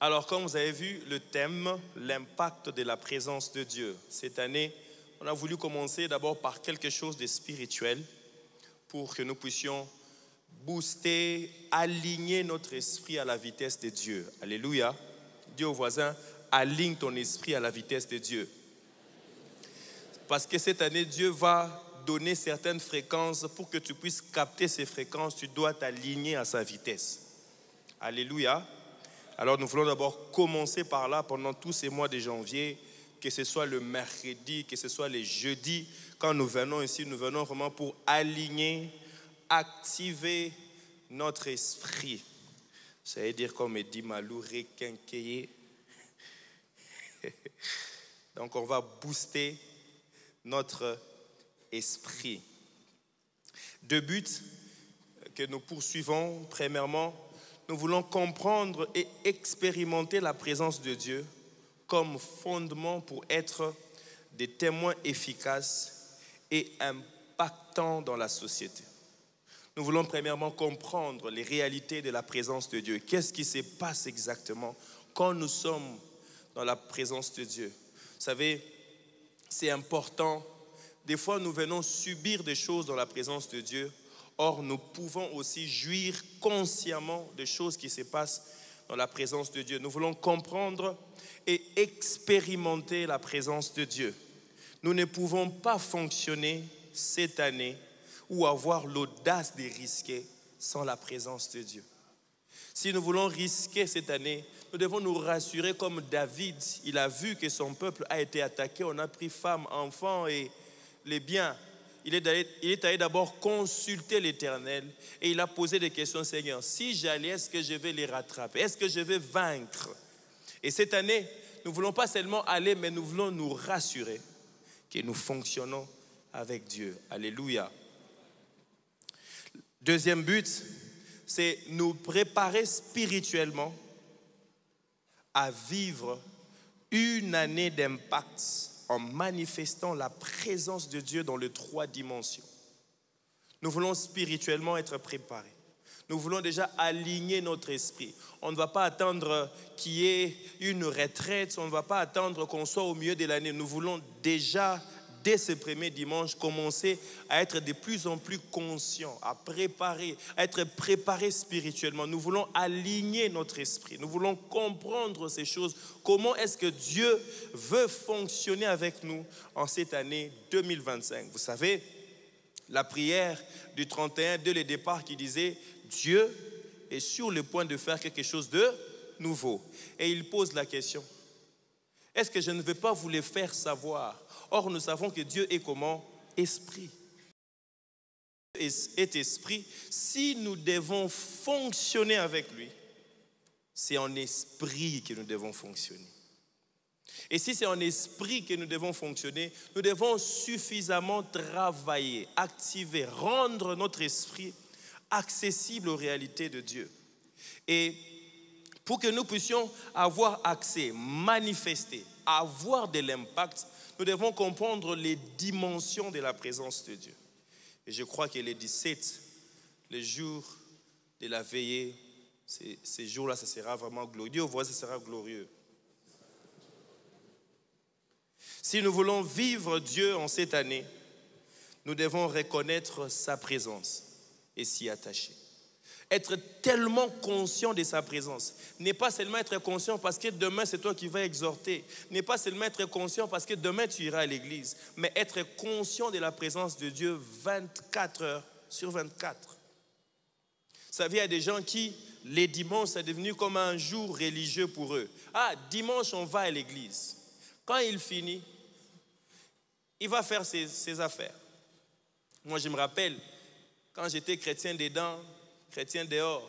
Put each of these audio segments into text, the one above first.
Alors, comme vous avez vu, le thème, l'impact de la présence de Dieu. Cette année, on a voulu commencer d'abord par quelque chose de spirituel pour que nous puissions booster, aligner notre esprit à la vitesse de Dieu. Alléluia. Dis au voisin, aligne ton esprit à la vitesse de Dieu. Parce que cette année, Dieu va donner certaines fréquences. Pour que tu puisses capter ces fréquences, tu dois t'aligner à sa vitesse. Alléluia. Alors nous voulons d'abord commencer par là pendant tous ces mois de janvier, que ce soit le mercredi, que ce soit les jeudis. Quand nous venons ici, nous venons vraiment pour aligner, activer notre esprit. Ça veut dire, comme dit Malou, requinquer. Donc on va booster notre esprit. Deux buts que nous poursuivons. Premièrement, nous voulons comprendre et expérimenter la présence de Dieu comme fondement pour être des témoins efficaces et impactants dans la société. Nous voulons premièrement comprendre les réalités de la présence de Dieu. Qu'est-ce qui se passe exactement quand nous sommes dans la présence de Dieu? Vous savez, c'est important. Des fois, nous venons subir des choses dans la présence de Dieu. Or, nous pouvons aussi jouir consciemment des choses qui se passent dans la présence de Dieu. Nous voulons comprendre et expérimenter la présence de Dieu. Nous ne pouvons pas fonctionner cette année ou avoir l'audace de risquer sans la présence de Dieu. Si nous voulons risquer cette année, nous devons nous rassurer comme David. Il a vu que son peuple a été attaqué. On a pris femmes, enfants et les biens. Il est allé d'abord consulter l'Éternel et il a posé des questions, Seigneur. Si j'allais, est-ce que je vais les rattraper? Est-ce que je vais vaincre? Et cette année, nous ne voulons pas seulement aller, mais nous voulons nous rassurer que nous fonctionnons avec Dieu. Alléluia. Deuxième but, c'est nous préparer spirituellement à vivre une année d'impact en manifestant la présence de Dieu dans les 3 dimensions. Nous voulons spirituellement être préparés. Nous voulons déjà aligner notre esprit. On ne va pas attendre qu'il y ait une retraite, on ne va pas attendre qu'on soit au milieu de l'année. Nous voulons déjà, dès ce premier dimanche, commencer à être de plus en plus conscients, à être préparés spirituellement. Nous voulons aligner notre esprit. Nous voulons comprendre ces choses. Comment est-ce que Dieu veut fonctionner avec nous en cette année 2025? Vous savez, la prière du 31 dès le départ qui disait « Dieu est sur le point de faire quelque chose de nouveau ». Et il pose la question « Est-ce que je ne vais pas vous le faire savoir ?» Or, nous savons que Dieu est comment? Esprit. Est esprit. Si nous devons fonctionner avec lui, c'est en esprit que nous devons fonctionner. Et si c'est en esprit que nous devons fonctionner, nous devons suffisamment travailler, activer, rendre notre esprit accessible aux réalités de Dieu. Et pour que nous puissions avoir accès, manifester, avoir de l'impact, nous devons comprendre les dimensions de la présence de Dieu. Et je crois que les 17, le jour de la veillée, ces jours-là, ça sera vraiment glorieux. Vous voyez, ça sera glorieux. Si nous voulons vivre Dieu en cette année, nous devons reconnaître sa présence et s'y attacher. Être tellement conscient de sa présence. N'est pas seulement être conscient parce que demain c'est toi qui vas exhorter. N'est pas seulement être conscient parce que demain tu iras à l'église. Mais être conscient de la présence de Dieu 24 heures sur 24. Vous savez, il y a des gens qui, les dimanches, c'est devenu comme un jour religieux pour eux. Ah, dimanche on va à l'église. Quand il finit, il va faire ses affaires. Moi je me rappelle, quand j'étais chrétien dedans, chrétien dehors,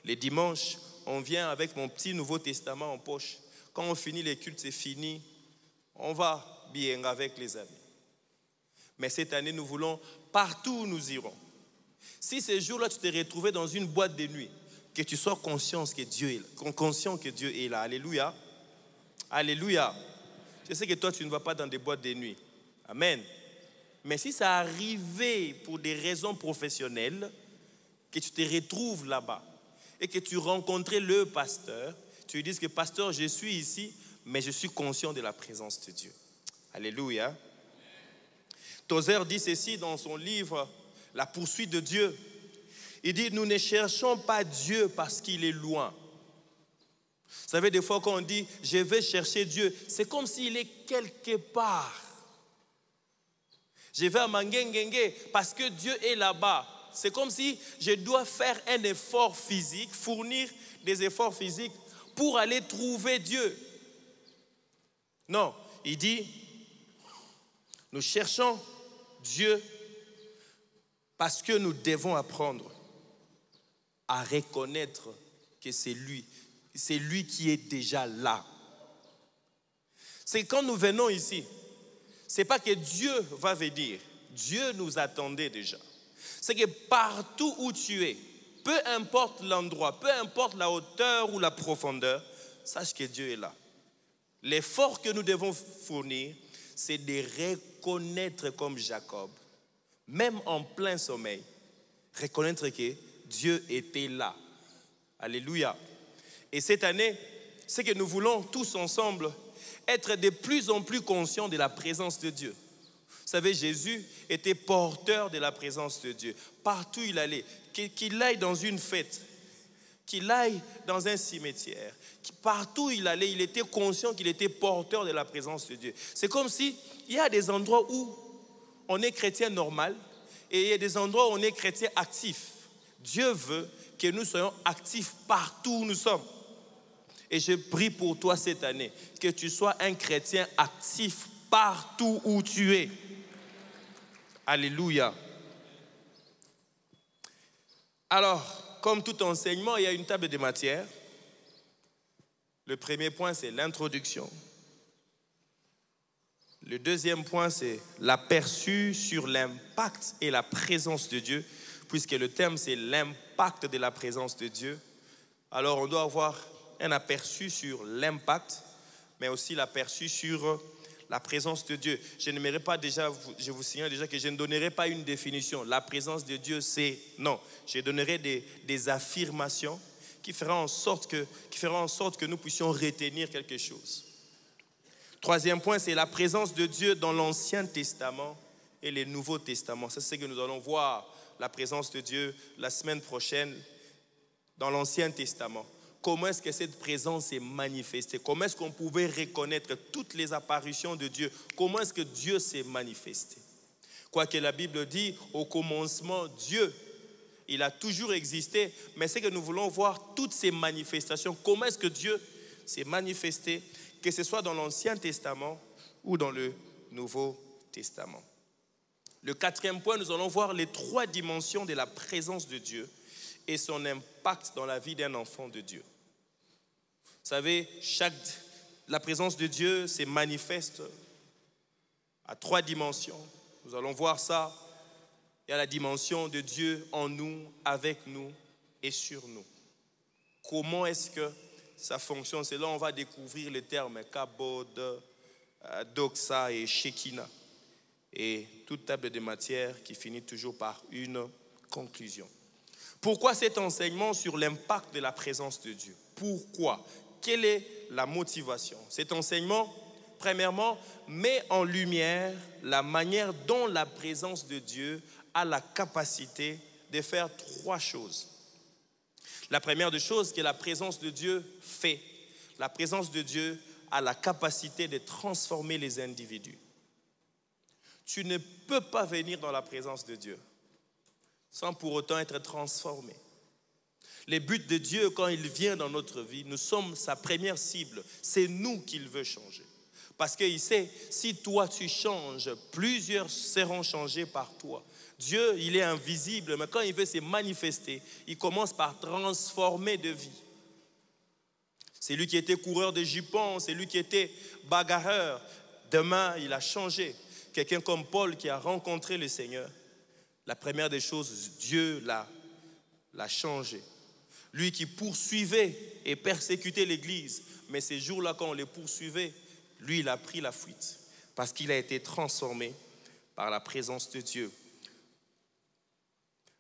les dimanches, on vient avec mon petit Nouveau Testament en poche. Quand on finit les cultes, c'est fini. On va bien avec les amis. Mais cette année, nous voulons, partout où nous irons. Si ces jours-là, tu t'es retrouvé dans une boîte de nuit, que tu sois conscient que Dieu est là. Alléluia. Alléluia. Je sais que toi, tu ne vas pas dans des boîtes de nuit. Amen. Mais si ça arrivait pour des raisons professionnelles, que tu te retrouves là-bas et que tu rencontrais le pasteur, Tu lui dis que pasteur, je suis ici, mais je suis conscient de la présence de Dieu. Alléluia. Tozer dit ceci dans son livre « La poursuite de Dieu ». Il dit, nous ne cherchons pas Dieu parce qu'il est loin. Vous savez, des fois quand on dit, je vais chercher Dieu, c'est comme s'il est quelque part. Je vais à Mangengenge parce que Dieu est là-bas. C'est comme si je dois faire un effort physique, fournir des efforts physiques pour aller trouver Dieu. Non, il dit, nous cherchons Dieu parce que nous devons apprendre à reconnaître que c'est lui qui est déjà là. C'est quand nous venons ici, c'est pas que Dieu va venir, Dieu nous attendait déjà. C'est que partout où tu es, peu importe l'endroit, peu importe la hauteur ou la profondeur, sache que Dieu est là. L'effort que nous devons fournir, c'est de reconnaître comme Jacob, même en plein sommeil, reconnaître que Dieu était là. Alléluia. Et cette année, c'est que nous voulons tous ensemble être de plus en plus conscients de la présence de Dieu. Vous savez, Jésus était porteur de la présence de Dieu. Partout où il allait, qu'il aille dans une fête, qu'il aille dans un cimetière, partout où il allait, il était conscient qu'il était porteur de la présence de Dieu. C'est comme si il y a des endroits où on est chrétien normal et il y a des endroits où on est chrétien actif. Dieu veut que nous soyons actifs partout où nous sommes. Et je prie pour toi cette année, que tu sois un chrétien actif partout où tu es. Alléluia. Alors, comme tout enseignement, il y a une table de matière. Le premier point, c'est l'introduction. Le deuxième point, c'est l'aperçu sur l'impact et la présence de Dieu, puisque le thème, c'est l'impact de la présence de Dieu. Alors, on doit avoir un aperçu sur l'impact, mais aussi l'aperçu sur la présence de Dieu. Je vous signale déjà que je ne donnerai pas une définition. La présence de Dieu, c'est non. Je donnerai des affirmations qui feront en sorte que nous puissions retenir quelque chose. Troisième point, c'est la présence de Dieu dans l'Ancien Testament et le Nouveau Testament. Ça, c'est ce que nous allons voir, la présence de Dieu la semaine prochaine dans l'Ancien Testament. Comment est-ce que cette présence est manifestée? Comment est-ce qu'on pouvait reconnaître toutes les apparitions de Dieu? Comment est-ce que Dieu s'est manifesté? Quoique la Bible dit, au commencement, Dieu, il a toujours existé, mais c'est que nous voulons voir toutes ces manifestations. Comment est-ce que Dieu s'est manifesté, que ce soit dans l'Ancien Testament ou dans le Nouveau Testament. Le quatrième point, nous allons voir les 3 dimensions de la présence de Dieu et son impact dans la vie d'un enfant de Dieu. Vous savez, la présence de Dieu se manifeste à 3 dimensions. Nous allons voir ça. Il y a la dimension de Dieu en nous, avec nous et sur nous. Comment est-ce que ça fonctionne? C'est là où on va découvrir les termes kabod, doxa et shekinah. Et toute table de matière qui finit toujours par une conclusion. Pourquoi cet enseignement sur l'impact de la présence de Dieu? Pourquoi? Quelle est la motivation? Cet enseignement, premièrement, met en lumière la manière dont la présence de Dieu a la capacité de faire 3 choses. La première des choses que la présence de Dieu fait, la présence de Dieu a la capacité de transformer les individus. Tu ne peux pas venir dans la présence de Dieu sans pour autant être transformé. Le but de Dieu, quand il vient dans notre vie, nous sommes sa première cible. C'est nous qu'il veut changer. Parce qu'il sait, si toi tu changes, plusieurs seront changés par toi. Dieu, il est invisible, mais quand il veut se manifester, il commence par transformer de vie. C'est lui qui était coureur de jupons, c'est lui qui était bagarreur. Demain, il a changé. Quelqu'un comme Paul qui a rencontré le Seigneur, la première des choses, Dieu l'a changé. Lui qui poursuivait et persécutait l'Église, mais ces jours-là, quand on les poursuivait, lui, il a pris la fuite parce qu'il a été transformé par la présence de Dieu.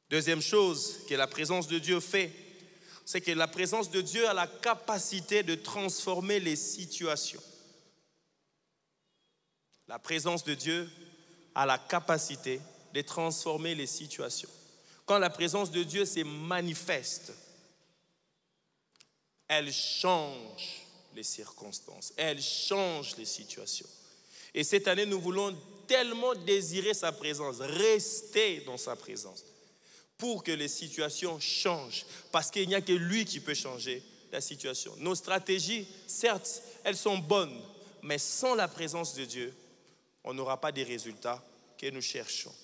Deuxième chose que la présence de Dieu fait, vous c'est que la présence de Dieu a la capacité de transformer les situations. La présence de Dieu a la capacité de transformer les situations. Quand la présence de Dieu se manifeste, elle change les circonstances, elle change les situations. Et cette année, nous voulons tellement désirer sa présence, rester dans sa présence, pour que les situations changent, parce qu'il n'y a que lui qui peut changer la situation. Nos stratégies, certes, elles sont bonnes, mais sans la présence de Dieu, on n'aura pas des résultats que nous cherchons.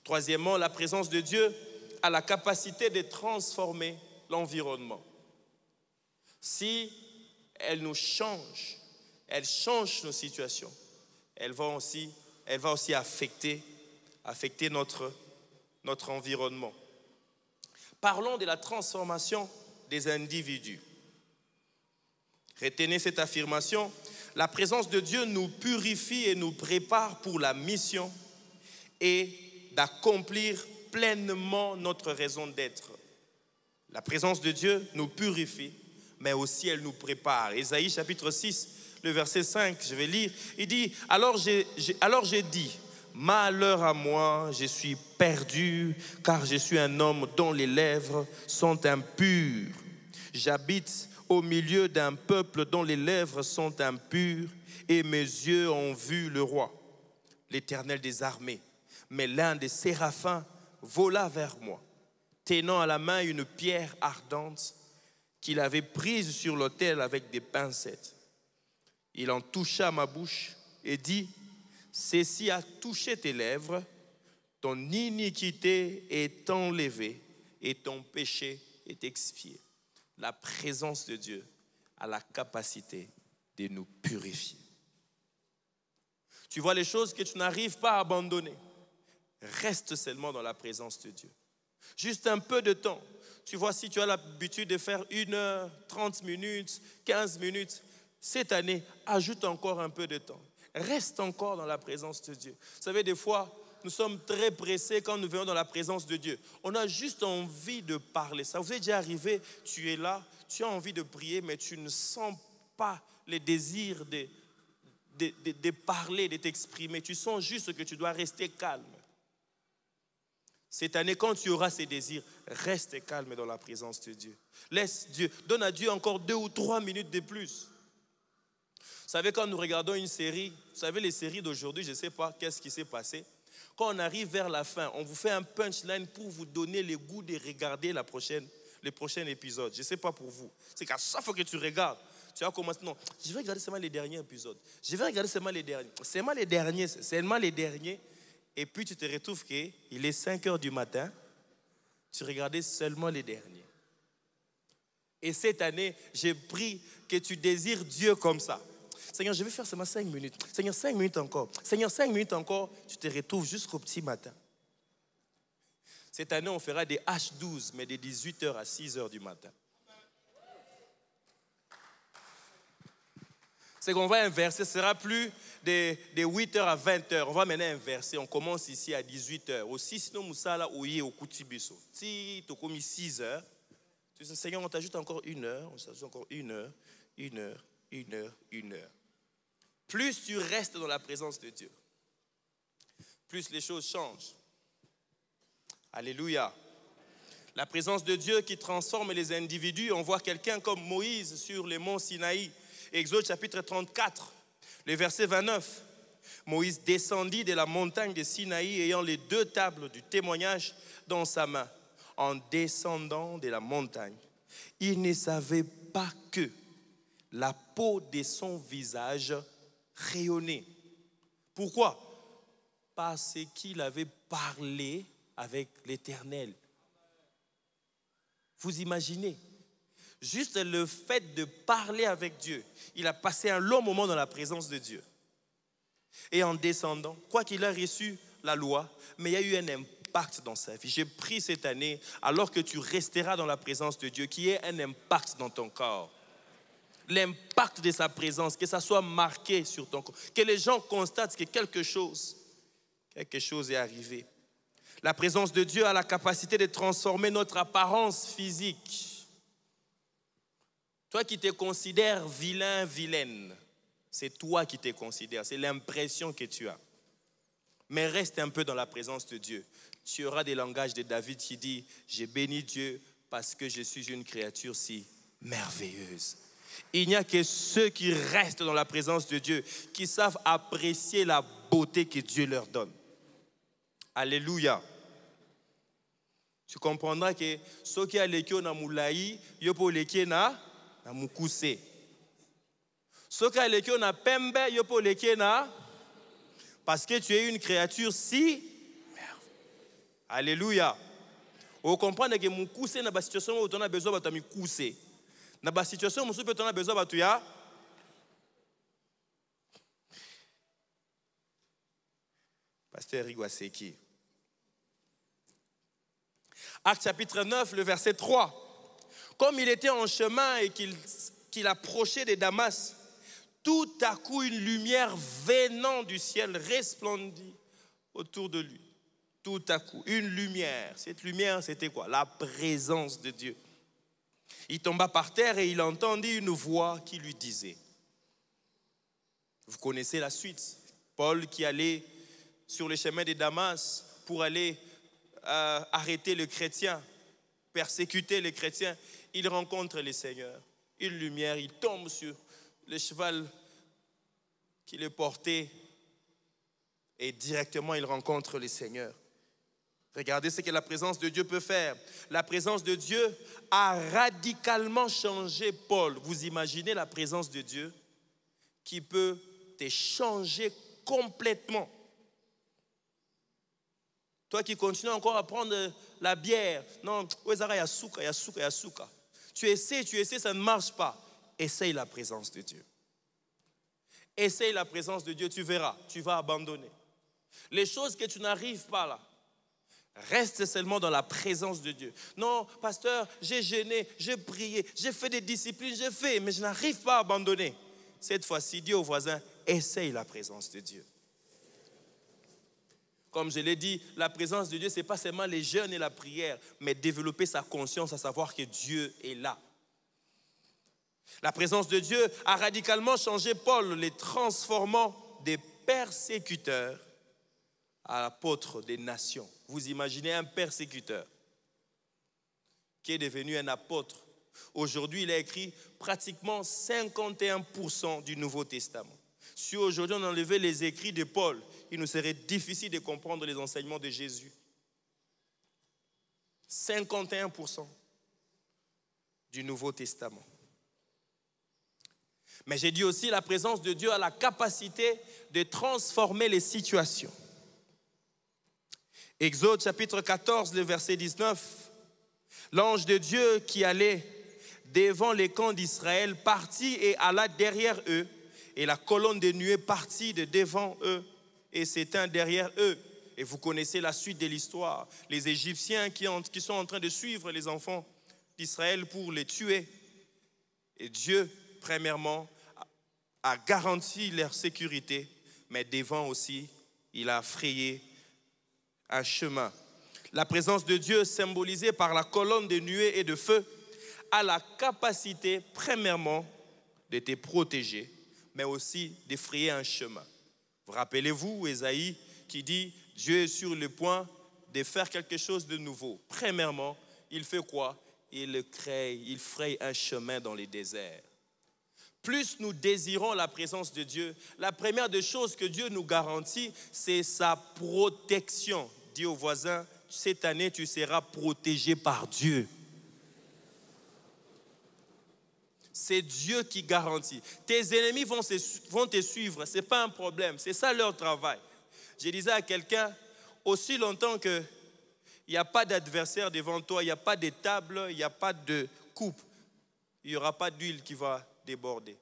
Troisièmement, la présence de Dieu a la capacité de transformer l'environnement. Si elle nous change, elle change nos situations, elle va aussi affecter notre environnement. Parlons de la transformation des individus. Retenez cette affirmation. La présence de Dieu nous purifie et nous prépare pour la mission et d'accomplir pleinement notre raison d'être. La présence de Dieu nous purifie, mais aussi elle nous prépare. Ésaïe chapitre 6, le verset 5, je vais lire. Il dit, alors j'ai dit, malheur à moi, je suis perdu, car je suis un homme dont les lèvres sont impures. J'habite au milieu d'un peuple dont les lèvres sont impures, et mes yeux ont vu le roi, l'Éternel des armées. Mais l'un des séraphins vola vers moi, tenant à la main une pierre ardente qu'il avait prise sur l'autel avec des pincettes. Il en toucha ma bouche et dit, ceci a touché tes lèvres, ton iniquité est enlevée et ton péché est expié. La présence de Dieu a la capacité de nous purifier. Tu vois les choses que tu n'arrives pas à abandonner. Reste seulement dans la présence de Dieu. Juste un peu de temps. Tu vois, si tu as l'habitude de faire 1 heure, 30 minutes, 15 minutes, cette année, ajoute encore un peu de temps. Reste encore dans la présence de Dieu. Vous savez, des fois, nous sommes très pressés quand nous venons dans la présence de Dieu. On a juste envie de parler. Ça vous est déjà arrivé, tu es là, tu as envie de prier, mais tu ne sens pas le désir de parler, de t'exprimer. Tu sens juste que tu dois rester calme. Cette année, quand tu auras ces désirs, reste calme dans la présence de Dieu. Laisse Dieu, donne à Dieu encore 2 ou 3 minutes de plus. Vous savez, quand nous regardons une série, vous savez, les séries d'aujourd'hui, je ne sais pas qu'est-ce qui s'est passé. Quand on arrive vers la fin, on vous fait un punchline pour vous donner le goût de regarder le prochain épisode. Je ne sais pas pour vous. C'est qu'à chaque fois que tu regardes, tu vas commencer, non, je vais regarder seulement les derniers épisodes. Je vais regarder seulement les derniers. Seulement les derniers. Et puis tu te retrouves qu'il est 5 heures du matin, tu regardais seulement les derniers. Et cette année, j'ai pris que tu désires Dieu comme ça. Seigneur, je vais faire seulement 5 minutes. Seigneur, 5 minutes encore. Seigneur, 5 minutes encore. Tu te retrouves jusqu'au petit matin. Cette année, on fera des H12, mais de 18h à 6h du matin. C'est qu'on va inverser. Ce ne sera plus de 8h à 20h. On va maintenant inverser. On commence ici à 18h. Aussi, sinon, Moussala, ouye, au Koutibiso. Si tu as commis 6h, tu dis, Seigneur, on t'ajoute encore 1 heure. On t'ajoute encore 1 heure, 1 heure, 1 heure, 1 heure. Plus tu restes dans la présence de Dieu, plus les choses changent. Alléluia. La présence de Dieu qui transforme les individus. On voit quelqu'un comme Moïse sur les monts Sinaï. Exode chapitre 34, le verset 29. Moïse descendit de la montagne de Sinaï ayant les 2 tables du témoignage dans sa main. En descendant de la montagne, il ne savait pas que la peau de son visage rayonnait. Pourquoi? Parce qu'il avait parlé avec l'Éternel. Vous imaginez? Juste le fait de parler avec Dieu, il a passé un long moment dans la présence de Dieu. Et en descendant, quoi qu'il a reçu la loi, mais il y a eu un impact dans sa vie. J'ai pris cette année, alors que tu resteras dans la présence de Dieu, qu'il y ait un impact dans ton corps. L'impact de sa présence, que ça soit marqué sur ton corps. Que les gens constatent que quelque chose est arrivé. La présence de Dieu a la capacité de transformer notre apparence physique. Toi qui te considères vilain, vilaine, c'est toi qui te considères, c'est l'impression que tu as. Mais reste un peu dans la présence de Dieu. Tu auras des langages de David qui dit « J'ai béni Dieu parce que je suis une créature si merveilleuse ». Il n'y a que ceux qui restent dans la présence de Dieu, qui savent apprécier la beauté que Dieu leur donne. Alléluia. Tu comprendras que ceux qui ont l'équipe na moulaï, ils ont l'équipe na mukuse. Ceux qui ont l'équipe na pembe, ils ont l'équipe na parce que tu es une créature si merveilleuse. Alléluia. Vous comprenez que mukuse na ba situation où tu as besoin de mukuse. Dans la situation où tu as besoin de ya. Pasteur Rigouaseki. Acte chapitre 9, le verset 3. Comme il était en chemin et qu'il approchait de Damas, tout à coup une lumière venant du ciel resplendit autour de lui. Tout à coup, une lumière. Cette lumière, c'était quoi? La présence de Dieu. Il tomba par terre et il entendit une voix qui lui disait. Vous connaissez la suite. Paul qui allait sur le chemin de Damas pour aller arrêter les chrétiens, persécuter les chrétiens. Il rencontre le Seigneur. Une lumière, il tombe sur le cheval qui le portait et directement il rencontre le Seigneur. Regardez ce que la présence de Dieu peut faire. La présence de Dieu a radicalement changé Paul. Vous imaginez la présence de Dieu qui peut te changer complètement. Toi qui continues encore à prendre la bière. Non, yasuka. Tu essaies, ça ne marche pas. Essaye la présence de Dieu. Essaye la présence de Dieu, tu verras, tu vas abandonner. Les choses que tu n'arrives pas là, reste seulement dans la présence de Dieu. Non, pasteur, j'ai jeûné, j'ai prié, j'ai fait des disciplines, j'ai fait, mais je n'arrive pas à abandonner. Cette fois-ci, dis au voisin, essaye la présence de Dieu. Comme je l'ai dit, la présence de Dieu, ce n'est pas seulement les jeûnes et la prière, mais développer sa conscience à savoir que Dieu est là. La présence de Dieu a radicalement changé Paul, les transformant des persécuteurs à apôtres des nations. Vous imaginez un persécuteur qui est devenu un apôtre. Aujourd'hui, il a écrit pratiquement 51% du Nouveau Testament. Si aujourd'hui on enlevait les écrits de Paul, il nous serait difficile de comprendre les enseignements de Jésus. 51% du Nouveau Testament. Mais j'ai dit aussi, la présence de Dieu a la capacité de transformer les situations. Exode chapitre 14, le verset 19. L'ange de Dieu qui allait devant les camps d'Israël partit et alla derrière eux. Et la colonne de nuée partit de devant eux et s'éteint derrière eux. Et vous connaissez la suite de l'histoire. Les Égyptiens qui sont en train de suivre les enfants d'Israël pour les tuer. Et Dieu, premièrement, a garanti leur sécurité, mais devant aussi, il a frayé un chemin. La présence de Dieu, symbolisée par la colonne de nuée et de feu, a la capacité, premièrement, de te protéger, mais aussi de frayer un chemin. Vous rappelez-vous, Ésaïe qui dit, Dieu est sur le point de faire quelque chose de nouveau. Premièrement, il fait quoi? Il fraye un chemin dans les déserts. Plus nous désirons la présence de Dieu, la première des choses que Dieu nous garantit, c'est sa protection. Dis au voisin, cette année, tu seras protégé par Dieu. C'est Dieu qui garantit. Tes ennemis vont te suivre, ce n'est pas un problème, c'est ça leur travail. Je disais à quelqu'un, aussi longtemps qu'il n'y a pas d'adversaire devant toi, il n'y a pas de table, il n'y a pas de coupe, il n'y aura pas d'huile qui va déborder.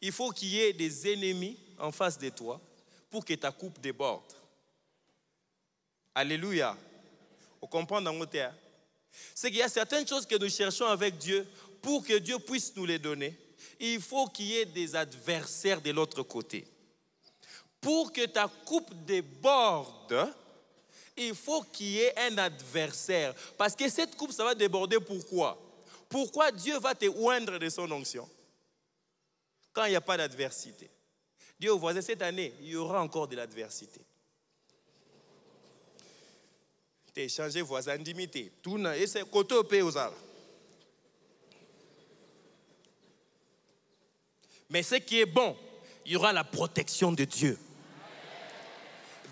Il faut qu'il y ait des ennemis en face de toi pour que ta coupe déborde. Alléluia. On comprend dans mon terre. C'est qu'il y a certaines choses que nous cherchons avec Dieu pour que Dieu puisse nous les donner. Il faut qu'il y ait des adversaires de l'autre côté. Pour que ta coupe déborde, il faut qu'il y ait un adversaire. Parce que cette coupe, ça va déborder pourquoi? Pourquoi Dieu va te oindre de son onction quand il n'y a pas d'adversité? Dis au voisin, cette année, il y aura encore de l'adversité. Tu as échangé voisin d'imiter. Tout et c'est côté au pays aux arts. Mais ce qui est bon, il y aura la protection de Dieu.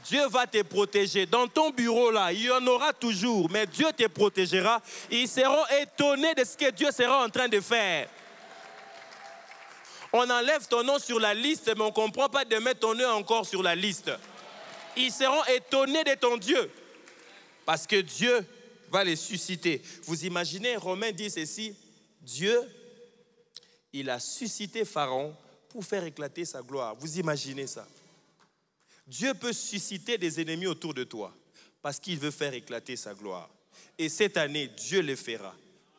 Dieu va te protéger. Dans ton bureau là, il y en aura toujours, mais Dieu te protégera. Ils seront étonnés de ce que Dieu sera en train de faire. On enlève ton nom sur la liste, mais on ne comprend pas de mettre ton nom encore sur la liste. Ils seront étonnés de ton Dieu. Parce que Dieu va les susciter. Vous imaginez, Romains dit ceci, Dieu, il a suscité Pharaon pour faire éclater sa gloire. Vous imaginez ça? Dieu peut susciter des ennemis autour de toi parce qu'il veut faire éclater sa gloire. Et cette année, Dieu le fera.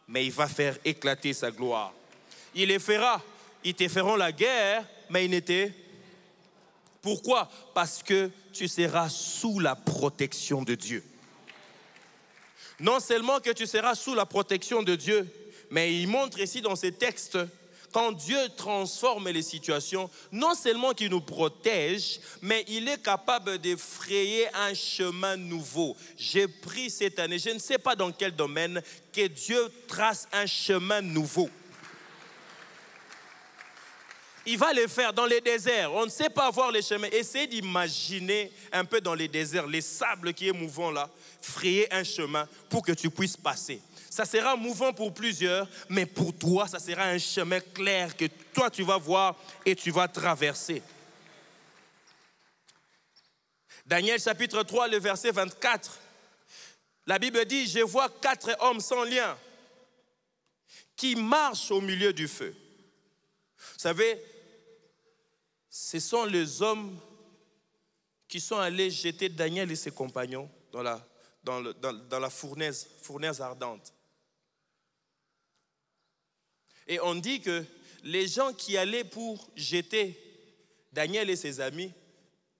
Mais il va faire éclater sa gloire. Il les fera. Ils te feront la guerre, mais ils n'étaient. Pourquoi? Parce que tu seras sous la protection de Dieu. Non seulement que tu seras sous la protection de Dieu, mais il montre ici dans ces textes, quand Dieu transforme les situations, non seulement qu'il nous protège, mais il est capable de frayer un chemin nouveau. J'ai pris cette année, je ne sais pas dans quel domaine, que Dieu trace un chemin nouveau. Il va le faire dans les déserts. On ne sait pas voir les chemins. Essayez d'imaginer un peu dans les déserts, les sables qui est mouvant là, frayer un chemin pour que tu puisses passer. Ça sera mouvant pour plusieurs, mais pour toi, ça sera un chemin clair que toi tu vas voir et tu vas traverser. Daniel chapitre 3, le verset 24. La Bible dit, je vois 4 hommes sans lien qui marchent au milieu du feu. Vous savez, ce sont les hommes qui sont allés jeter Daniel et ses compagnons dans la fournaise ardente. Et on dit que les gens qui allaient pour jeter Daniel et ses amis,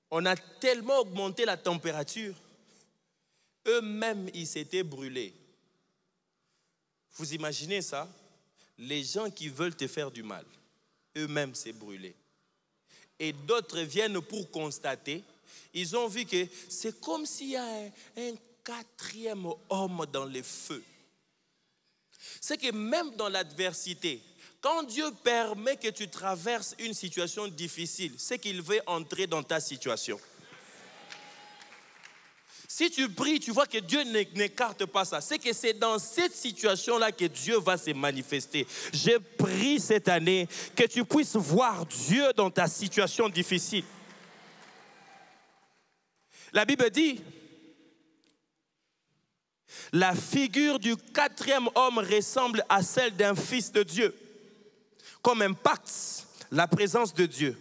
on a tellement augmenté la température, eux-mêmes ils s'étaient brûlés. Vous imaginez ça? Les gens qui veulent te faire du mal, eux-mêmes s'est brûlés. Et d'autres viennent pour constater, ils ont vu que c'est comme s'il y a un 4e homme dans le feu. C'est que même dans l'adversité, quand Dieu permet que tu traverses une situation difficile, c'est qu'il veut entrer dans ta situation. Si tu pries, tu vois que Dieu n'écarte pas ça. C'est que c'est dans cette situation-là que Dieu va se manifester. Je prie cette année que tu puisses voir Dieu dans ta situation difficile. La Bible dit, la figure du 4e homme ressemble à celle d'un fils de Dieu. Comme impacte la présence de Dieu,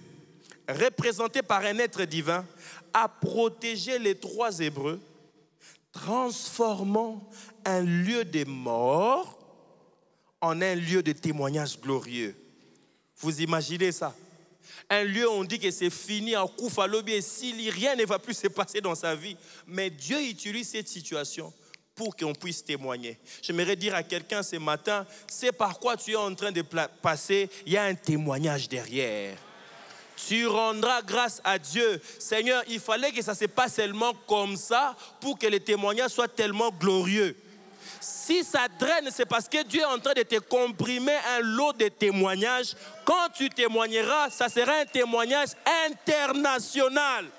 représentée par un être divin, a protégé les 3 Hébreux, transformant un lieu de mort en un lieu de témoignage glorieux. Vous imaginez ça? Un lieu où on dit que c'est fini en Koufalobi et si rien ne va plus se passer dans sa vie. Mais Dieu utilise cette situation pour qu'on puisse témoigner. J'aimerais dire à quelqu'un ce matin, c'est par quoi tu es en train de passer, il y a un témoignage derrière. Tu rendras grâce à Dieu. Seigneur, il fallait que ça ne se passe seulement comme ça pour que le témoignage soit tellement glorieux. Si ça draine, c'est parce que Dieu est en train de te comprimer un lot de témoignages. Quand tu témoigneras, ça sera un témoignage international.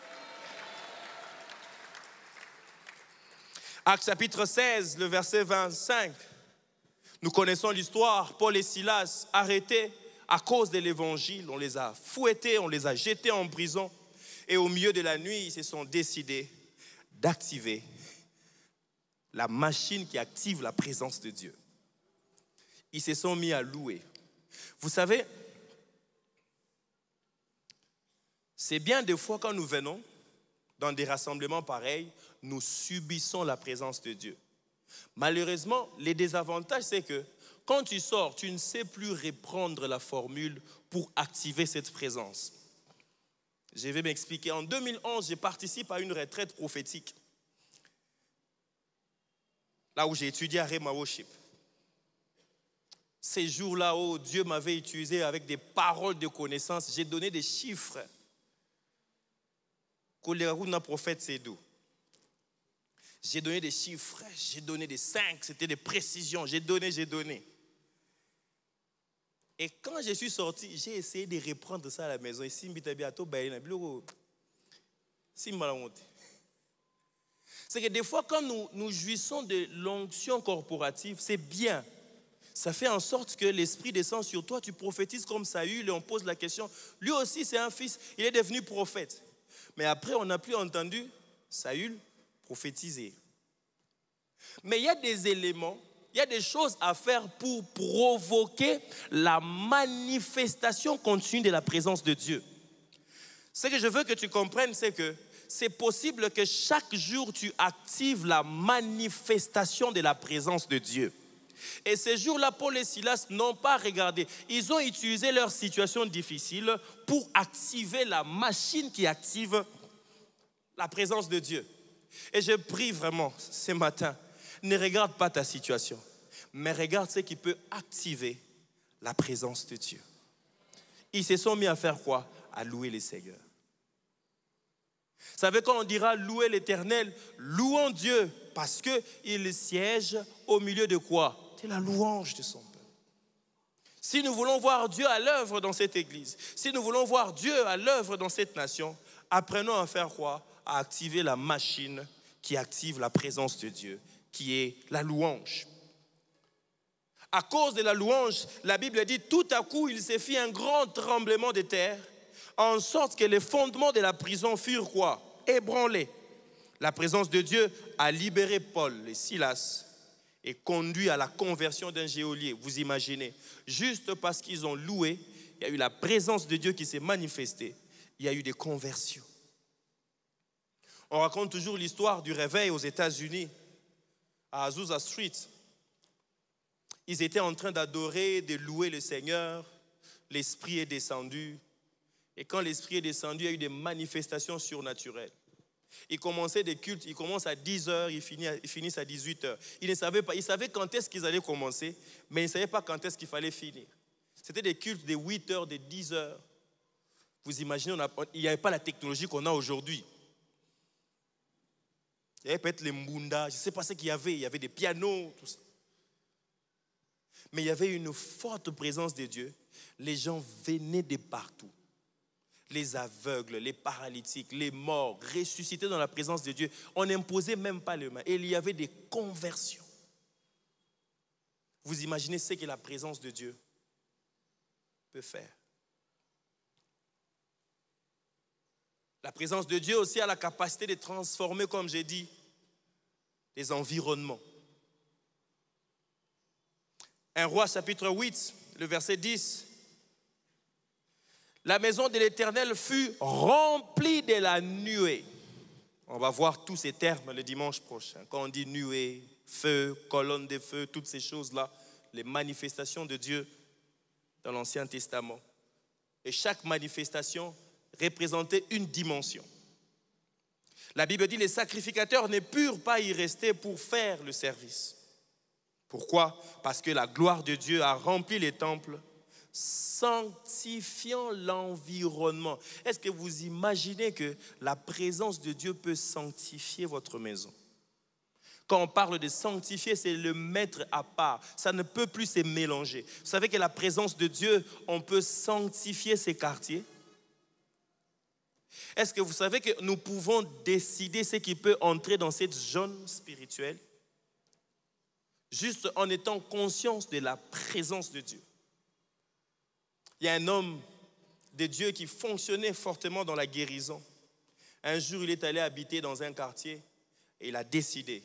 Actes chapitre 16, le verset 25. Nous connaissons l'histoire. Paul et Silas arrêtés à cause de l'évangile. On les a fouettés, on les a jetés en prison. Et au milieu de la nuit, ils se sont décidés d'activer la machine qui active la présence de Dieu. Ils se sont mis à louer. Vous savez, c'est bien des fois quand nous venons dans des rassemblements pareils, nous subissons la présence de Dieu. Malheureusement, les désavantages, c'est que quand tu sors, tu ne sais plus reprendre la formule pour activer cette présence. Je vais m'expliquer. En 2011, je participe à une retraite prophétique. Là où j'ai étudié à Rema Worship. Ces jours-là où Dieu m'avait utilisé avec des paroles de connaissance, j'ai donné des chiffres. Koleraguna prophète, c'est d'où? J'ai donné des chiffres, j'ai donné des 5, c'était des précisions, j'ai donné. Et quand je suis sorti, j'ai essayé de reprendre ça à la maison. C'est que des fois, quand nous jouissons de l'onction corporative, c'est bien. Ça fait en sorte que l'Esprit descend sur toi, tu prophétises comme Saül et on pose la question. Lui aussi, c'est un fils, il est devenu prophète. Mais après, on n'a plus entendu Saül prophétiser. Mais il y a des éléments, il y a des choses à faire pour provoquer la manifestation continue de la présence de Dieu. Ce que je veux que tu comprennes, c'est que c'est possible que chaque jour, tu actives la manifestation de la présence de Dieu. Et ces jours-là, Paul et Silas n'ont pas regardé. Ils ont utilisé leur situation difficile pour activer la machine qui active la présence de Dieu. Et je prie vraiment ce matin, ne regarde pas ta situation, mais regarde ce qui peut activer la présence de Dieu. Ils se sont mis à faire quoi? À louer le Seigneur. Vous savez, quand on dira louer l'Éternel, louons Dieu parce qu'il siège au milieu de quoi? C'est la louange de son peuple. Si nous voulons voir Dieu à l'œuvre dans cette église, si nous voulons voir Dieu à l'œuvre dans cette nation, apprenons à faire quoi? À activer la machine qui active la présence de Dieu, qui est la louange. À cause de la louange, la Bible dit, tout à coup, il s'est fait un grand tremblement de terre, en sorte que les fondements de la prison furent quoi? Ébranlés. La présence de Dieu a libéré Paul et Silas et conduit à la conversion d'un geôlier. Vous imaginez, juste parce qu'ils ont loué, il y a eu la présence de Dieu qui s'est manifestée. Il y a eu des conversions. On raconte toujours l'histoire du réveil aux États-Unis, à Azusa Street. Ils étaient en train d'adorer, de louer le Seigneur. L'Esprit est descendu. Et quand l'Esprit est descendu, il y a eu des manifestations surnaturelles. Ils commençaient des cultes, ils commencent à 10h, ils finissent à 18h. Ils ne savaient pas, ils savaient quand est-ce qu'ils allaient commencer, mais ils ne savaient pas quand est-ce qu'il fallait finir. C'était des cultes de 8h, de 10h. Vous imaginez, il n'y avait pas la technologie qu'on a aujourd'hui. Il y avait peut-être les mbunda, je ne sais pas ce qu'il y avait des pianos, tout ça. Mais il y avait une forte présence de Dieu. Les gens venaient de partout. Les aveugles, les paralytiques, les morts, ressuscités dans la présence de Dieu. On n'imposait même pas les mains. Et il y avait des conversions. Vous imaginez ce que la présence de Dieu peut faire. La présence de Dieu aussi a la capacité de transformer, comme j'ai dit, les environnements. 1 Roi chapitre 8, le verset 10. La maison de l'Éternel fut remplie de la nuée. On va voir tous ces termes le dimanche prochain. Quand on dit nuée, feu, colonne de feu, toutes ces choses-là, les manifestations de Dieu dans l'Ancien Testament. Et chaque manifestation représentait une dimension. La Bible dit que les sacrificateurs ne purent pas y rester pour faire le service. Pourquoi? Parce que la gloire de Dieu a rempli les temples, sanctifiant l'environnement. Est-ce que vous imaginez que la présence de Dieu peut sanctifier votre maison? Quand on parle de sanctifier, c'est le mettre à part. Ça ne peut plus se mélanger. Vous savez que la présence de Dieu, on peut sanctifier ses quartiers. Est-ce que vous savez que nous pouvons décider ce qui peut entrer dans cette zone spirituelle? Juste en étant conscients de la présence de Dieu. Il y a un homme de Dieu qui fonctionnait fortement dans la guérison. Un jour, il est allé habiter dans un quartier et il a décidé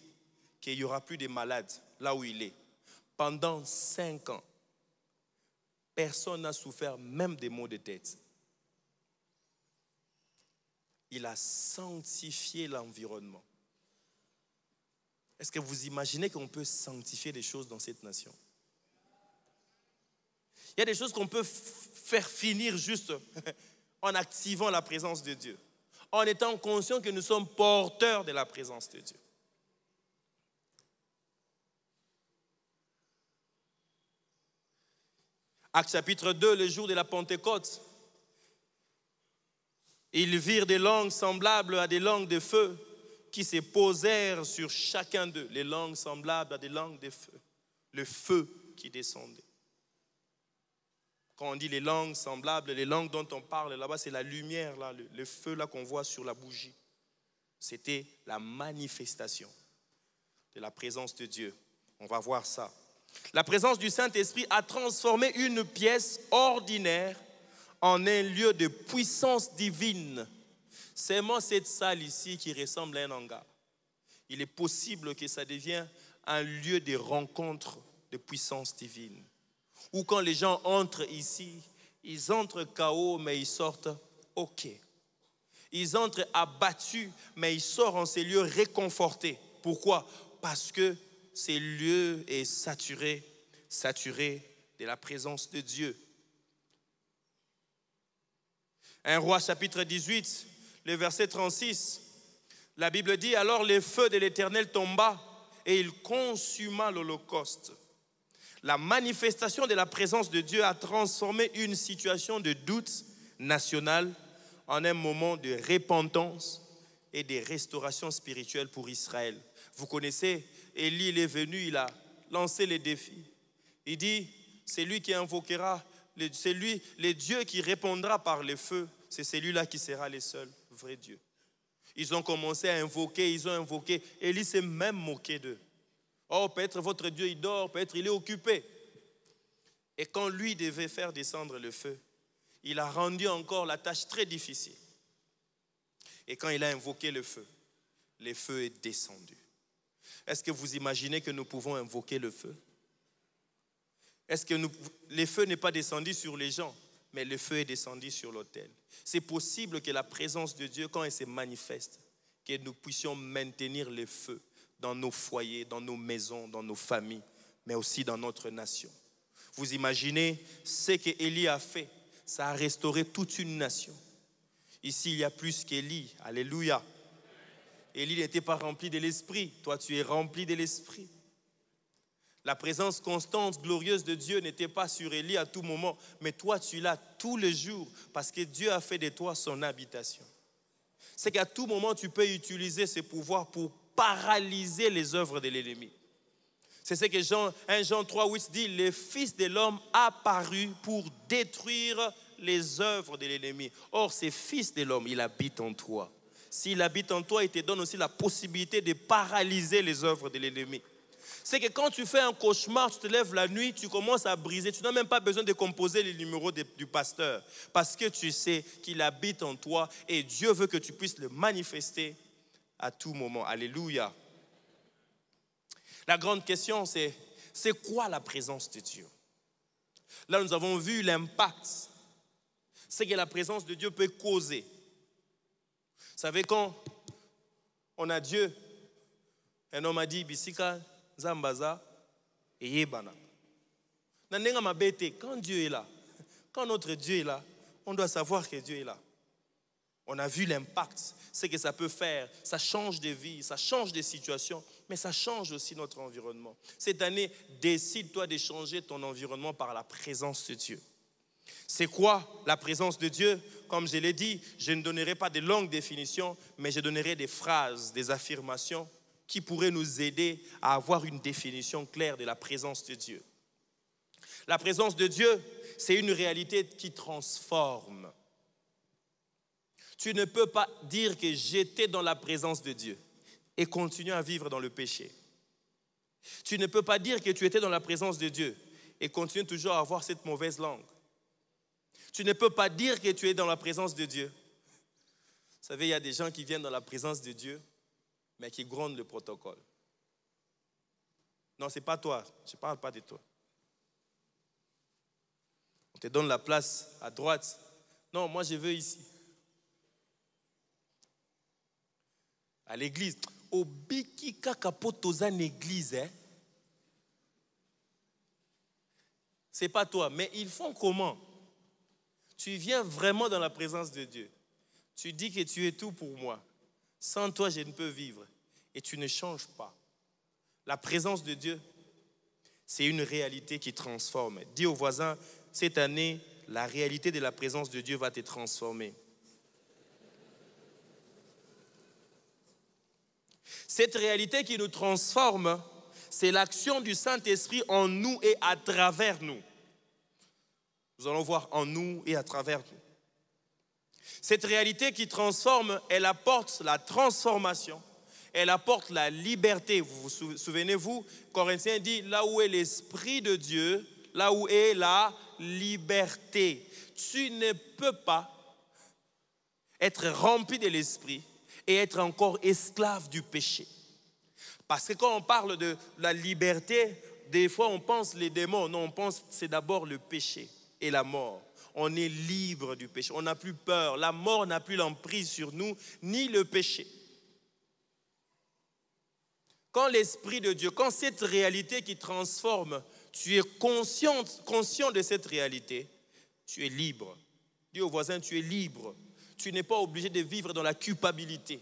qu'il n'y aura plus de malades là où il est. Pendant 5 ans, personne n'a souffert même des maux de tête. Il a sanctifié l'environnement. Est-ce que vous imaginez qu'on peut sanctifier des choses dans cette nation? Il y a des choses qu'on peut faire finir juste en activant la présence de Dieu, en étant conscient que nous sommes porteurs de la présence de Dieu. Actes chapitre 2, le jour de la Pentecôte, ils virent des langues semblables à des langues de feu qui se posèrent sur chacun d'eux. Les langues semblables à des langues de feu. Le feu qui descendait. Quand on dit les langues semblables, les langues dont on parle là-bas, c'est la lumière, là, le feu là qu'on voit sur la bougie. C'était la manifestation de la présence de Dieu. On va voir ça. La présence du Saint-Esprit a transformé une pièce ordinaire en un lieu de puissance divine. C'est moi cette salle ici qui ressemble à un hangar. Il est possible que ça devienne un lieu de rencontre de puissance divine. Ou quand les gens entrent ici, ils entrent KO, mais ils sortent OK. Ils entrent abattus, mais ils sortent en ces lieux réconfortés. Pourquoi? Parce que ces lieux est saturé de la présence de Dieu. 1 Roi chapitre 18, le verset 36, la Bible dit, alors le feu de l'Éternel tomba et il consuma l'Holocauste. La manifestation de la présence de Dieu a transformé une situation de doute national en un moment de repentance et de restauration spirituelle pour Israël. Vous connaissez, Élie, il est venu, il a lancé les défis. Il dit, c'est lui qui invoquera, c'est lui, le Dieu qui répondra par le feu, c'est celui-là qui sera le seul vrai Dieu. Ils ont commencé à invoquer, ils ont invoqué. Élie s'est même moqué d'eux. Oh, peut-être votre Dieu, il dort, peut-être il est occupé. Et quand lui devait faire descendre le feu, il a rendu encore la tâche très difficile. Et quand il a invoqué le feu est descendu. Est-ce que vous imaginez que nous pouvons invoquer le feu? Est-ce que le feu n'est pas descendu sur les gens, mais le feu est descendu sur l'autel? C'est possible que la présence de Dieu, quand elle se manifeste, que nous puissions maintenir le feu dans nos foyers, dans nos maisons, dans nos familles, mais aussi dans notre nation. Vous imaginez ce qu'Élie a fait? Ça a restauré toute une nation. Ici, il y a plus qu'Élie. Alléluia. Élie n'était pas rempli de l'Esprit. Toi, tu es rempli de l'Esprit. La présence constante, glorieuse de Dieu n'était pas sur Élie à tout moment, mais toi, tu l'as tous les jours parce que Dieu a fait de toi son habitation. C'est qu'à tout moment, tu peux utiliser ce pouvoir pour paralyser les œuvres de l'ennemi. C'est ce que 1 Jean 3,8 dit, le Fils de l'homme a apparu pour détruire les œuvres de l'ennemi. Or, ce Fils de l'homme, il habite en toi. S'il habite en toi, il te donne aussi la possibilité de paralyser les œuvres de l'ennemi. C'est que quand tu fais un cauchemar, tu te lèves la nuit, tu commences à briser. Tu n'as même pas besoin de composer les numéros du pasteur. Parce que tu sais qu'il habite en toi et Dieu veut que tu puisses le manifester à tout moment. Alléluia. La grande question, c'est quoi la présence de Dieu? Là, nous avons vu l'impact. C'est que la présence de Dieu peut causer. Vous savez, quand on a Dieu, un homme a dit, Bisika, Zambaza et Yebana. Quand Dieu est là, quand notre Dieu est là, on doit savoir que Dieu est là. On a vu l'impact, ce que ça peut faire. Ça change des vies, ça change des situations, mais ça change aussi notre environnement. Cette année, décide-toi de changer ton environnement par la présence de Dieu. C'est quoi la présence de Dieu? Comme je l'ai dit, je ne donnerai pas de longues définitions, mais je donnerai des phrases, des affirmations qui pourraient nous aider à avoir une définition claire de la présence de Dieu. La présence de Dieu, c'est une réalité qui transforme. Tu ne peux pas dire que j'étais dans la présence de Dieu et continuer à vivre dans le péché. Tu ne peux pas dire que tu étais dans la présence de Dieu et continuer toujours à avoir cette mauvaise langue. Tu ne peux pas dire que tu es dans la présence de Dieu. Vous savez, il y a des gens qui viennent dans la présence de Dieu, mais qui grondent le protocole. Non, ce n'est pas toi. Je ne parle pas de toi. On te donne la place à droite. Non, moi je veux ici. À l'église. Au biki kakapotoza l'église. Ce n'est pas toi. Mais ils font comment? Tu viens vraiment dans la présence de Dieu. Tu dis que tu es tout pour moi. Sans toi, je ne peux vivre. Et tu ne changes pas. La présence de Dieu, c'est une réalité qui transforme. Dis au voisin, cette année, la réalité de la présence de Dieu va te transformer. Cette réalité qui nous transforme, c'est l'action du Saint-Esprit en nous et à travers nous. Nous allons voir en nous et à travers nous. Cette réalité qui transforme, elle apporte la transformation, elle apporte la liberté. Vous vous souvenez-vous, Corinthiens dit, là où est l'Esprit de Dieu, là où est la liberté. Tu ne peux pas être rempli de l'Esprit et être encore esclave du péché. Parce que quand on parle de la liberté, des fois on pense les démons. Non, on pense que c'est d'abord le péché et la mort. On est libre du péché, on n'a plus peur. La mort n'a plus l'emprise sur nous, ni le péché. Quand l'Esprit de Dieu, quand cette réalité qui transforme, tu es conscient de cette réalité, tu es libre. Dis au voisin, tu es libre. Tu n'es pas obligé de vivre dans la culpabilité.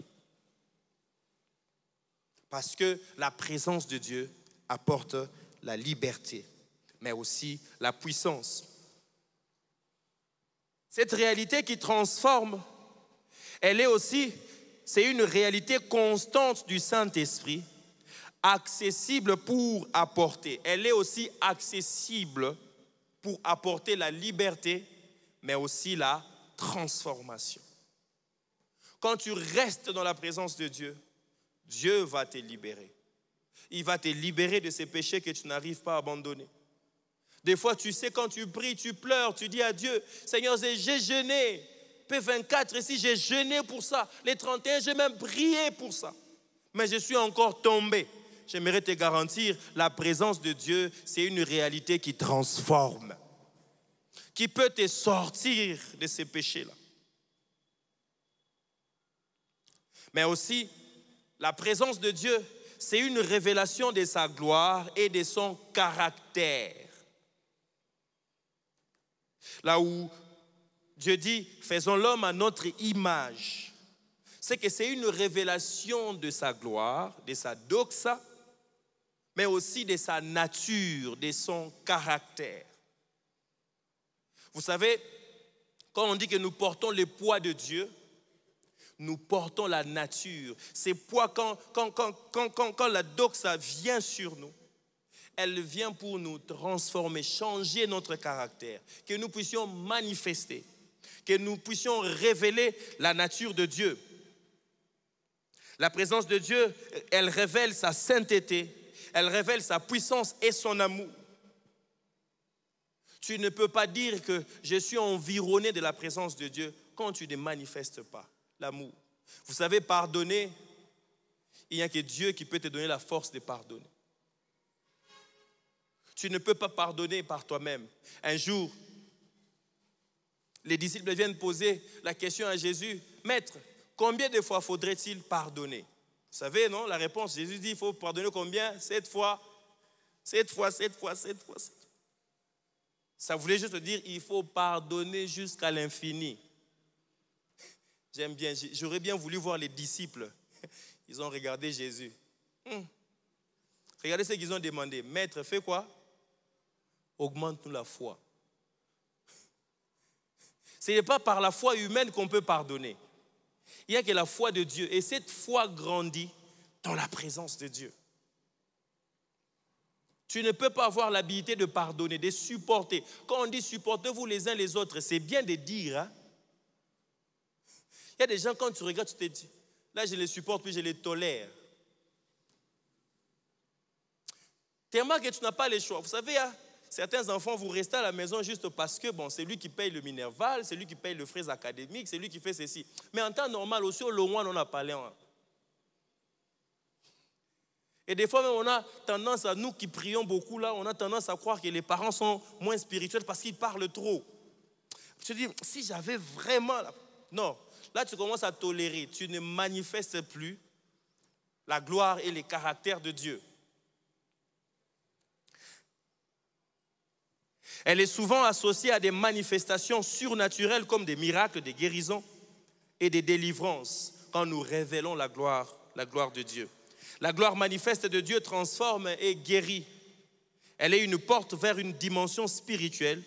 Parce que la présence de Dieu apporte la liberté, mais aussi la puissance. Cette réalité qui transforme, c'est une réalité constante du Saint-Esprit, accessible pour apporter. Elle est aussi accessible pour apporter la liberté, mais aussi la transformation. Quand tu restes dans la présence de Dieu, Dieu va te libérer. Il va te libérer de ces péchés que tu n'arrives pas à abandonner. Des fois, tu sais, quand tu pries, tu pleures, tu dis à Dieu, Seigneur, j'ai jeûné. P24, ici, j'ai jeûné pour ça. Les 31, j'ai même prié pour ça. Mais je suis encore tombé. J'aimerais te garantir, la présence de Dieu, c'est une réalité qui transforme, qui peut te sortir de ces péchés-là. Mais aussi, la présence de Dieu, c'est une révélation de sa gloire et de son caractère. Là où Dieu dit, faisons l'homme à notre image. C'est que c'est une révélation de sa gloire, de sa doxa, mais aussi de sa nature, de son caractère. Vous savez, quand on dit que nous portons le poids de Dieu, nous portons la nature. Ces poids, quand la doxa vient sur nous, elle vient pour nous transformer, changer notre caractère, que nous puissions manifester, que nous puissions révéler la nature de Dieu. La présence de Dieu, elle révèle sa sainteté, elle révèle sa puissance et son amour. Tu ne peux pas dire que je suis environné de la présence de Dieu quand tu ne manifestes pas l'amour. Vous savez, pardonner, il n'y a que Dieu qui peut te donner la force de pardonner. Tu ne peux pas pardonner par toi-même. Un jour, les disciples viennent poser la question à Jésus, « Maître, combien de fois faudrait-il pardonner ?» Vous savez, non? La réponse, Jésus dit, il faut pardonner combien? 7 fois. 7 fois, 7 fois, 7 fois, 7 fois. Ça voulait juste dire, il faut pardonner jusqu'à l'infini. J'aime bien, j'aurais bien voulu voir les disciples. Ils ont regardé Jésus. Regardez ce qu'ils ont demandé. Maître, fais quoi? Augmente-nous la foi. Ce n'est pas par la foi humaine qu'on peut pardonner. Il n'y a que la foi de Dieu. Et cette foi grandit dans la présence de Dieu. Tu ne peux pas avoir l'habilité de pardonner, de supporter. Quand on dit supportez-vous les uns les autres, c'est bien de dire. Hein? Il y a des gens, quand tu regardes, tu te dis, là je les supporte, puis je les tolère. Tellement que tu n'as pas le choix. Vous savez, hein, certains enfants, vous restez à la maison juste parce que bon, c'est lui qui paye le minerval, c'est lui qui paye les frais académiques, c'est lui qui fait ceci. Mais en temps normal, aussi au loin, on a parlé. Hein. Et des fois même, on a tendance à, nous qui prions beaucoup là, on a tendance à croire que les parents sont moins spirituels parce qu'ils parlent trop. Je te dis, si j'avais vraiment... Non, là tu commences à tolérer, tu ne manifestes plus la gloire et les caractères de Dieu. Elle est souvent associée à des manifestations surnaturelles comme des miracles, des guérisons et des délivrances quand nous révélons la gloire de Dieu. La gloire manifeste de Dieu transforme et guérit. Elle est une porte vers une dimension spirituelle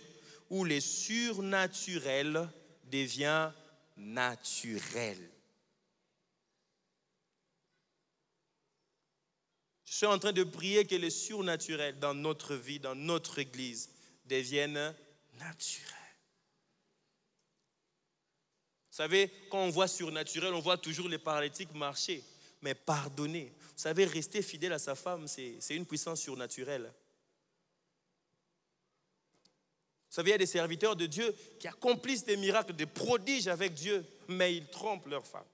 où le surnaturel devient naturel. Je suis en train de prier que le surnaturel dans notre vie, dans notre église, devienne naturel. Vous savez, quand on voit surnaturel, on voit toujours les paralytiques marcher. Mais pardonner, vous savez, rester fidèle à sa femme, c'est une puissance surnaturelle. Vous savez, il y a des serviteurs de Dieu qui accomplissent des miracles, des prodiges avec Dieu, mais ils trompent leur femme.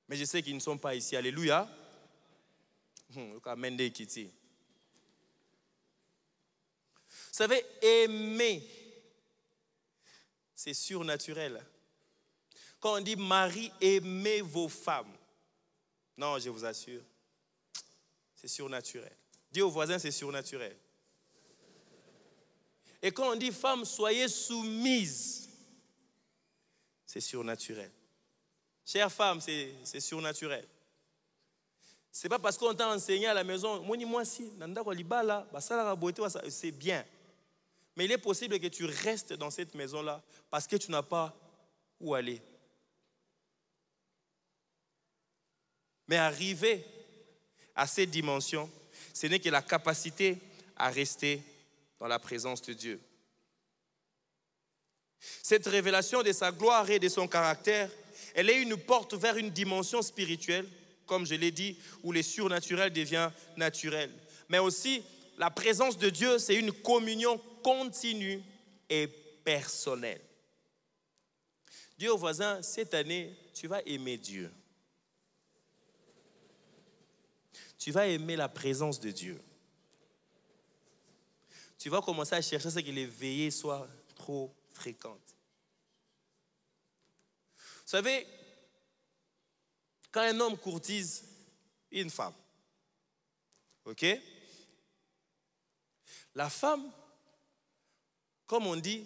Mais je sais qu'ils ne sont pas ici. Alléluia. Vous savez, aimer, c'est surnaturel. Quand on dit mari, aimez vos femmes. Non, je vous assure, c'est surnaturel. Dis au voisin, c'est surnaturel. Et quand on dit femme, soyez soumise, c'est surnaturel. Chère femme, c'est surnaturel. Ce n'est pas parce qu'on t'a enseigné à la maison, c'est bien. Mais il est possible que tu restes dans cette maison-là parce que tu n'as pas où aller. Mais arriver à cette dimension, ce n'est que la capacité à rester dans la présence de Dieu. Cette révélation de sa gloire et de son caractère, elle est une porte vers une dimension spirituelle, comme je l'ai dit, où le surnaturel devient naturel. Mais aussi, la présence de Dieu, c'est une communion continue et personnelle. Dis au voisin, cette année, tu vas aimer Dieu. Tu vas aimer la présence de Dieu. Tu vas commencer à chercher à ce que les veillées soient trop fréquentes. Vous savez, quand un homme courtise une femme, ok? La femme, comme on dit,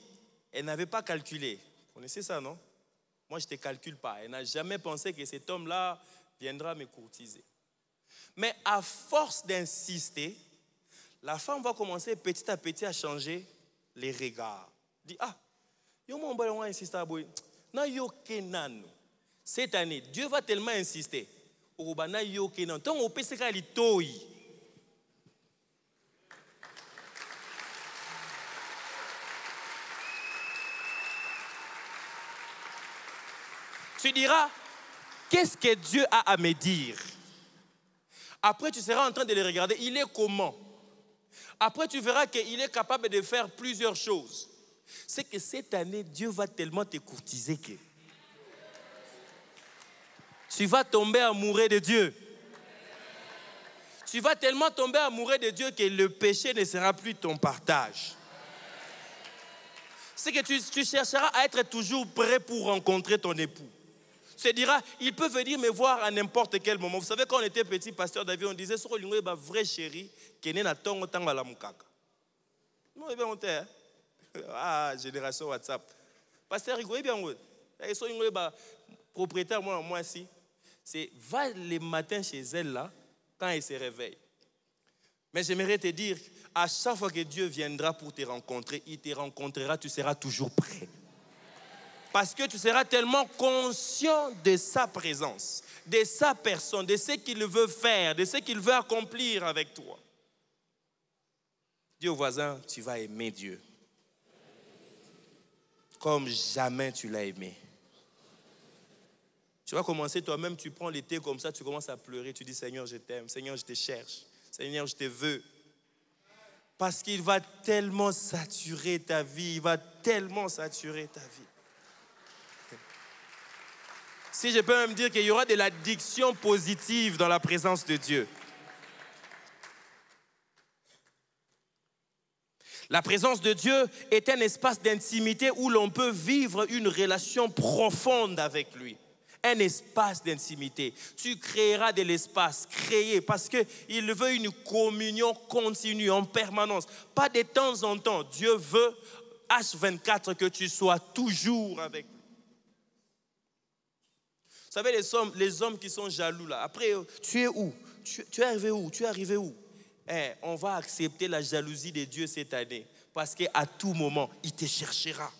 elle n'avait pas calculé. Vous connaissez ça, non? Moi, je ne te calcule pas. Elle n'a jamais pensé que cet homme-là viendra me courtiser. Mais à force d'insister, la femme va commencer petit à petit à changer les regards. Dit, cette année, Dieu va tellement insister. Tu diras, qu'est-ce que Dieu a à me dire? Après, tu seras en train de les regarder. Il est comment? Après, tu verras qu'il est capable de faire plusieurs choses. C'est que cette année, Dieu va tellement te courtiser que tu vas tomber amoureux de Dieu. Tu vas tellement tomber amoureux de Dieu que le péché ne sera plus ton partage. C'est que tu chercheras à être toujours prêt pour rencontrer ton époux. Tu te diras, il peut venir me voir à n'importe quel moment. Vous savez, quand on était petit, pasteur David, on disait, ce est ma vraie chérie, qui est née à Tongo Tango à la Mukaka. Non, eh bien, on t'est. Ah, génération WhatsApp. Pasteur Rigo, eh bien, ils sont propriétaire, moi ici. C'est va les matins chez elle là, quand elle se réveille. Mais j'aimerais te dire, à chaque fois que Dieu viendra pour te rencontrer, il te rencontrera, tu seras toujours prêt. Parce que tu seras tellement conscient de sa présence, de sa personne, de ce qu'il veut faire, de ce qu'il veut accomplir avec toi. Dis au voisin, tu vas aimer Dieu. Comme jamais tu l'as aimé. Tu vas commencer toi-même, tu prends l'été comme ça, tu commences à pleurer, tu dis Seigneur, je t'aime, Seigneur, je te cherche, Seigneur, je te veux. Parce qu'il va tellement saturer ta vie, il va tellement saturer ta vie. Si je peux même dire qu'il y aura de l'addiction positive dans la présence de Dieu. La présence de Dieu est un espace d'intimité où l'on peut vivre une relation profonde avec lui. Un espace d'intimité. Tu créeras de l'espace, créé, parce qu'il veut une communion continue, en permanence. Pas de temps en temps. Dieu veut, H24, que tu sois toujours avec lui. Vous savez, les hommes qui sont jaloux là, après, tu es où? Tu es arrivé où? Tu es arrivé où? on va accepter la jalousie de Dieu cette année. Parce qu'à tout moment, il te cherchera.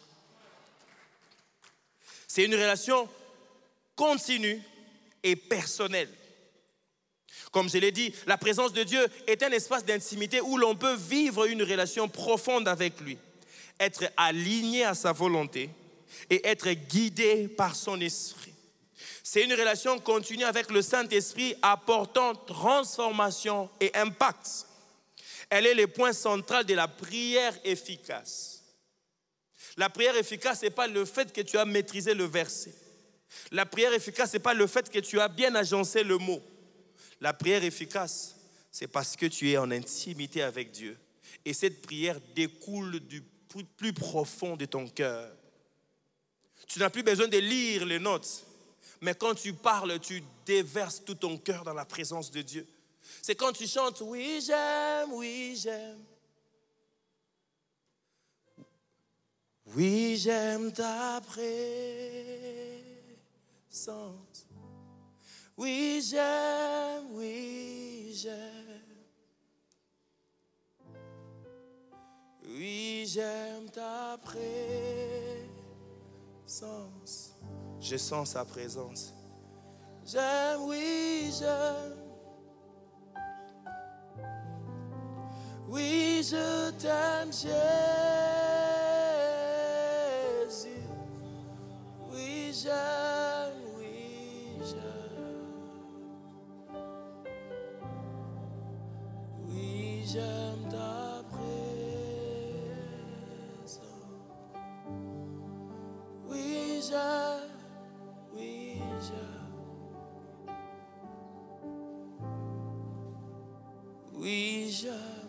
C'est une relation continue et personnelle. Comme je l'ai dit, la présence de Dieu est un espace d'intimité où l'on peut vivre une relation profonde avec lui, être aligné à sa volonté et être guidé par son esprit. C'est une relation continue avec le Saint-Esprit apportant transformation et impact. Elle est le point central de la prière efficace. La prière efficace, ce n'est pas le fait que tu as maîtrisé le verset. La prière efficace, ce n'est pas le fait que tu as bien agencé le mot. La prière efficace, c'est parce que tu es en intimité avec Dieu. Et cette prière découle du plus profond de ton cœur. Tu n'as plus besoin de lire les notes. Mais quand tu parles, tu déverses tout ton cœur dans la présence de Dieu. C'est quand tu chantes « Oui, j'aime, oui, j'aime. Oui, j'aime ta présence. Oui, j'aime, oui, j'aime. Oui, j'aime ta présence. Je sens sa présence. J'aime, oui, j'aime. Oui, je t'aime, Jésus. Oui, j'aime, oui, j'aime. Oui, j'aime ta présence. Oui, j'aime, oui, j'aime. Oui, j'aime.